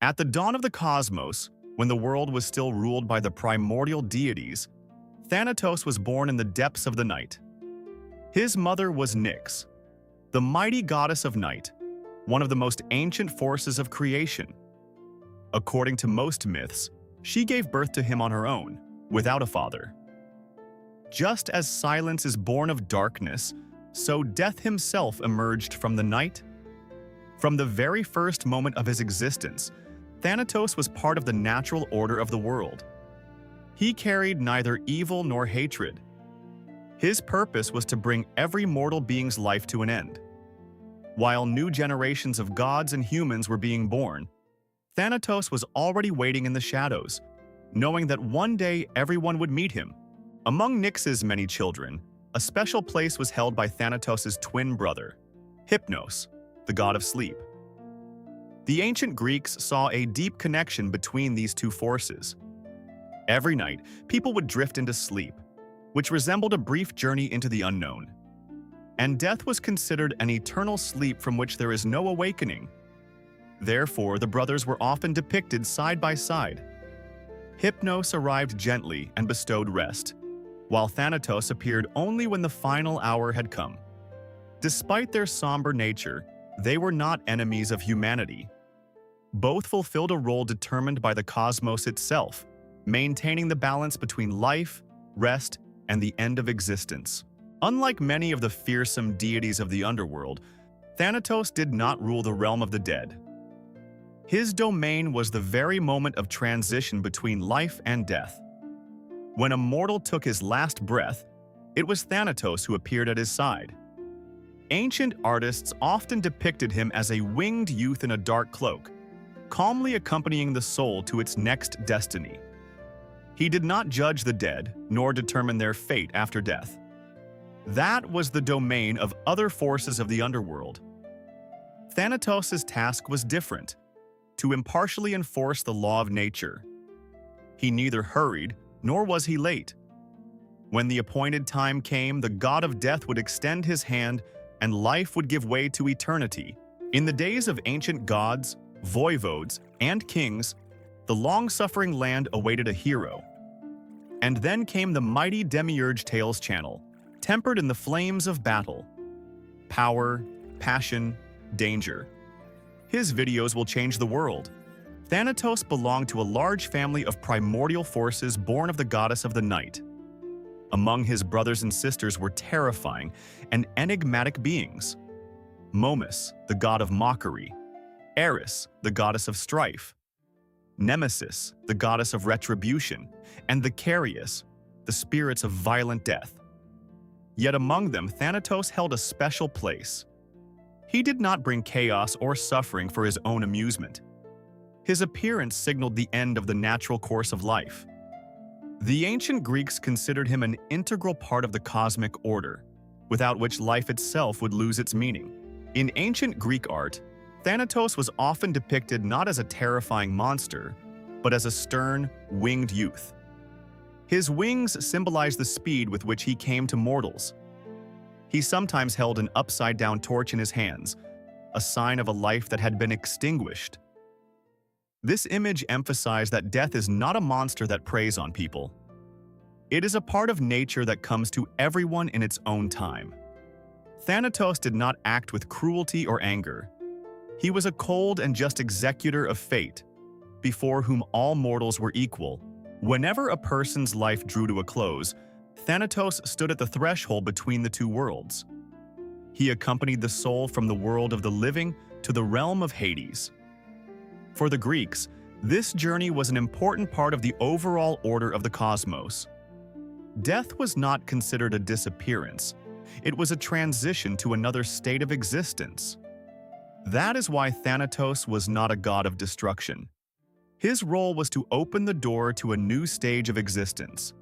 At the dawn of the cosmos, when the world was still ruled by the primordial deities, Thanatos was born in the depths of the night. His mother was Nyx, the mighty goddess of night, one of the most ancient forces of creation. According to most myths, she gave birth to him on her own, without a father. Just as silence is born of darkness, so death himself emerged from the night. From the very first moment of his existence, Thanatos was part of the natural order of the world. He carried neither evil nor hatred. His purpose was to bring every mortal being's life to an end. While new generations of gods and humans were being born, Thanatos was already waiting in the shadows, knowing that one day everyone would meet him. Among Nyx's many children, a special place was held by Thanatos' twin brother, Hypnos, the god of sleep. The ancient Greeks saw a deep connection between these two forces. Every night, people would drift into sleep, which resembled a brief journey into the unknown. And death was considered an eternal sleep from which there is no awakening. Therefore, the brothers were often depicted side by side. Hypnos arrived gently and bestowed rest, while Thanatos appeared only when the final hour had come. Despite their somber nature, they were not enemies of humanity. Both fulfilled a role determined by the cosmos itself, maintaining the balance between life, rest, and the end of existence. Unlike many of the fearsome deities of the underworld, Thanatos did not rule the realm of the dead. His domain was the very moment of transition between life and death. When a mortal took his last breath, it was Thanatos who appeared at his side. Ancient artists often depicted him as a winged youth in a dark cloak, calmly accompanying the soul to its next destiny. He did not judge the dead, nor determine their fate after death. That was the domain of other forces of the underworld. Thanatos' task was different: to impartially enforce the law of nature. He neither hurried, nor was he late. When the appointed time came, the god of death would extend his hand, and life would give way to eternity. In the days of ancient gods, voivodes, and kings, the long-suffering land awaited a hero. And then came the mighty demiurge Tales channel, tempered in the flames of battle. Power, passion, danger. His videos will change the world. Thanatos belonged to a large family of primordial forces born of the goddess of the night. Among his brothers and sisters were terrifying and enigmatic beings. Momus, the god of mockery. Eris, the goddess of strife. Nemesis, the goddess of retribution. And the Carius, the spirits of violent death. Yet among them, Thanatos held a special place. He did not bring chaos or suffering for his own amusement. His appearance signaled the end of the natural course of life. The ancient Greeks considered him an integral part of the cosmic order, without which life itself would lose its meaning. In ancient Greek art, Thanatos was often depicted not as a terrifying monster, but as a stern, winged youth. His wings symbolized the speed with which he came to mortals. He sometimes held an upside-down torch in his hands, a sign of a life that had been extinguished. This image emphasized that death is not a monster that preys on people. It is a part of nature that comes to everyone in its own time. Thanatos did not act with cruelty or anger. He was a cold and just executor of fate, before whom all mortals were equal. Whenever a person's life drew to a close, Thanatos stood at the threshold between the two worlds. He accompanied the soul from the world of the living to the realm of Hades. For the Greeks, this journey was an important part of the overall order of the cosmos. Death was not considered a disappearance. It was a transition to another state of existence. That is why Thanatos was not a god of destruction. His role was to open the door to a new stage of existence.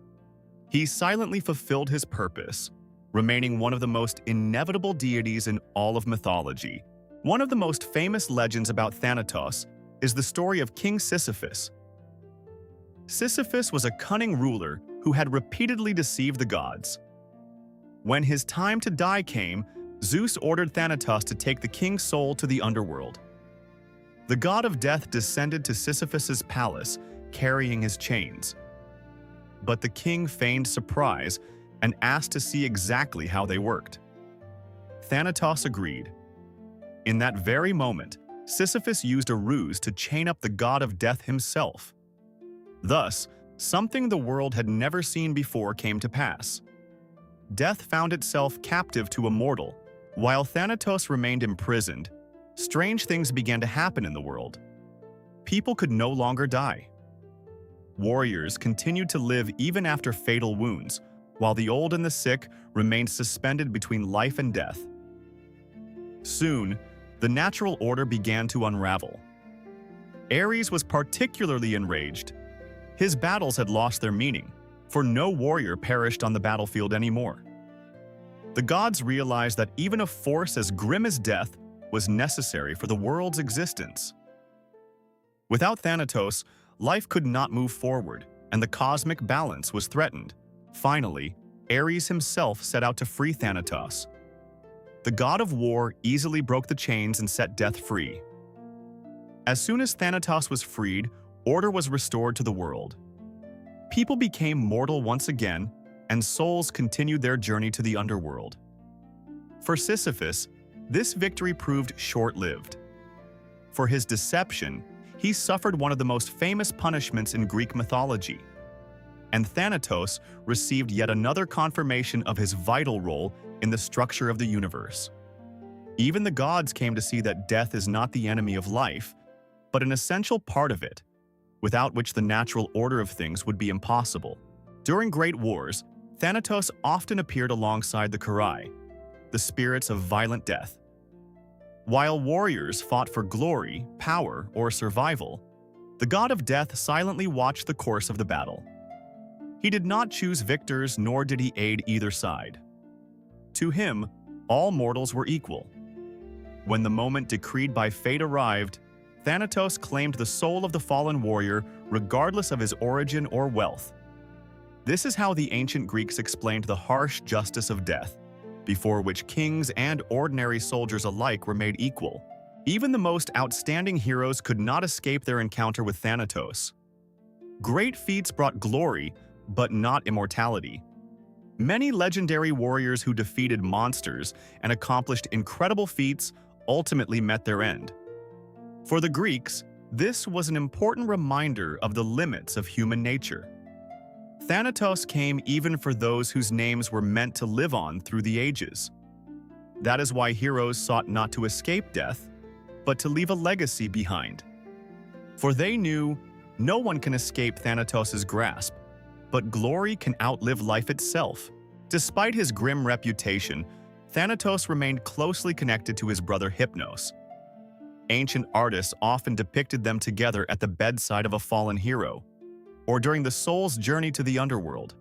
He silently fulfilled his purpose, remaining one of the most inevitable deities in all of mythology. One of the most famous legends about Thanatos is the story of King Sisyphus. Sisyphus was a cunning ruler who had repeatedly deceived the gods. When his time to die came, Zeus ordered Thanatos to take the king's soul to the underworld. The god of death descended to Sisyphus's palace, carrying his chains. But the king feigned surprise and asked to see exactly how they worked. Thanatos agreed. In that very moment, Sisyphus used a ruse to chain up the god of death himself. Thus, something the world had never seen before came to pass. Death found itself captive to a mortal. While Thanatos remained imprisoned, strange things began to happen in the world. People could no longer die. Warriors continued to live even after fatal wounds, while the old and the sick remained suspended between life and death. Soon, the natural order began to unravel. Ares was particularly enraged. His battles had lost their meaning, for no warrior perished on the battlefield anymore. The gods realized that even a force as grim as death was necessary for the world's existence. Without Thanatos, life could not move forward, and the cosmic balance was threatened. Finally, Ares himself set out to free Thanatos. The god of war easily broke the chains and set death free. As soon as Thanatos was freed, order was restored to the world. People became mortal once again, and souls continued their journey to the underworld. For Sisyphus, this victory proved short-lived. For his deception, he suffered one of the most famous punishments in Greek mythology. And Thanatos received yet another confirmation of his vital role in the structure of the universe. Even the gods came to see that death is not the enemy of life, but an essential part of it, without which the natural order of things would be impossible. During great wars, Thanatos often appeared alongside the Kurai, the spirits of violent death. While warriors fought for glory, power, or survival, the god of death silently watched the course of the battle. He did not choose victors, nor did he aid either side. To him, all mortals were equal. When the moment decreed by fate arrived, Thanatos claimed the soul of the fallen warrior regardless of his origin or wealth. This is how the ancient Greeks explained the harsh justice of death, before which kings and ordinary soldiers alike were made equal. Even the most outstanding heroes could not escape their encounter with Thanatos. Great feats brought glory, but not immortality. Many legendary warriors who defeated monsters and accomplished incredible feats ultimately met their end. For the Greeks, this was an important reminder of the limits of human nature. Thanatos came even for those whose names were meant to live on through the ages. That is why heroes sought not to escape death, but to leave a legacy behind. For they knew no one can escape Thanatos' grasp, but glory can outlive life itself. Despite his grim reputation, Thanatos remained closely connected to his brother Hypnos. Ancient artists often depicted them together at the bedside of a fallen hero, or during the soul's journey to the underworld.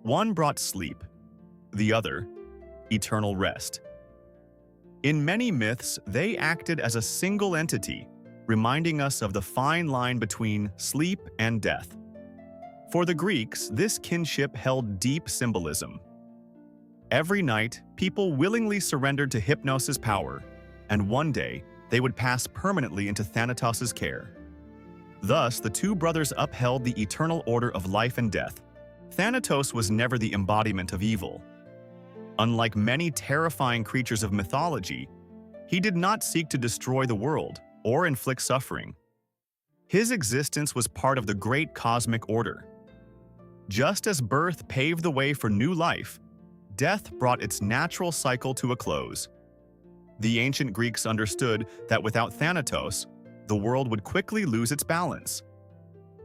One brought sleep, the other, eternal rest. In many myths, they acted as a single entity, reminding us of the fine line between sleep and death. For the Greeks, this kinship held deep symbolism. Every night, people willingly surrendered to Hypnos' power, and one day, they would pass permanently into Thanatos' care. Thus, the two brothers upheld the eternal order of life and death. Thanatos was never the embodiment of evil. Unlike many terrifying creatures of mythology, he did not seek to destroy the world or inflict suffering. His existence was part of the great cosmic order. Just as birth paved the way for new life, death brought its natural cycle to a close. The ancient Greeks understood that without Thanatos, the world would quickly lose its balance.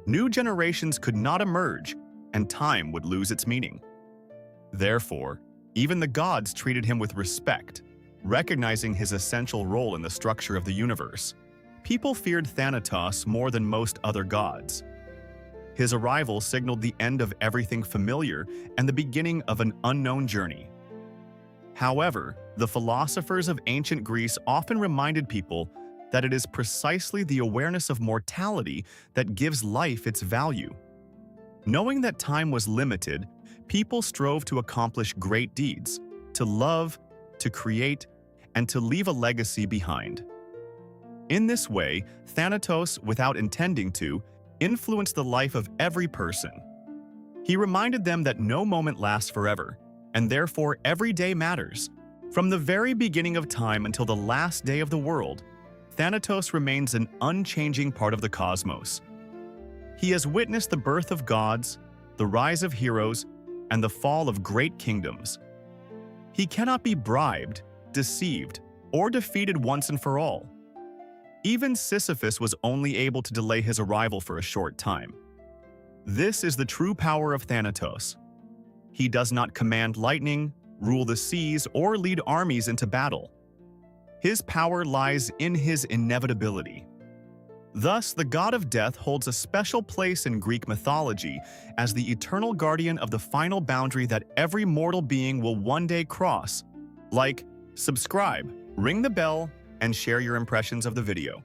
New generations could not emerge, and time would lose its meaning. Therefore, even the gods treated him with respect, recognizing his essential role in the structure of the universe. People feared Thanatos more than most other gods. His arrival signaled the end of everything familiar and the beginning of an unknown journey. However, the philosophers of ancient Greece often reminded people that it is precisely the awareness of mortality that gives life its value. Knowing that time was limited, people strove to accomplish great deeds, to love, to create, and to leave a legacy behind. In this way, Thanatos, without intending to, influenced the life of every person. He reminded them that no moment lasts forever, and therefore every day matters. From the very beginning of time until the last day of the world, Thanatos remains an unchanging part of the cosmos. He has witnessed the birth of gods, the rise of heroes, and the fall of great kingdoms. He cannot be bribed, deceived, or defeated once and for all. Even Sisyphus was only able to delay his arrival for a short time. This is the true power of Thanatos. He does not command lightning, rule the seas, or lead armies into battle. His power lies in his inevitability. Thus, the god of death holds a special place in Greek mythology as the eternal guardian of the final boundary that every mortal being will one day cross. Like, subscribe, ring the bell, and share your impressions of the video.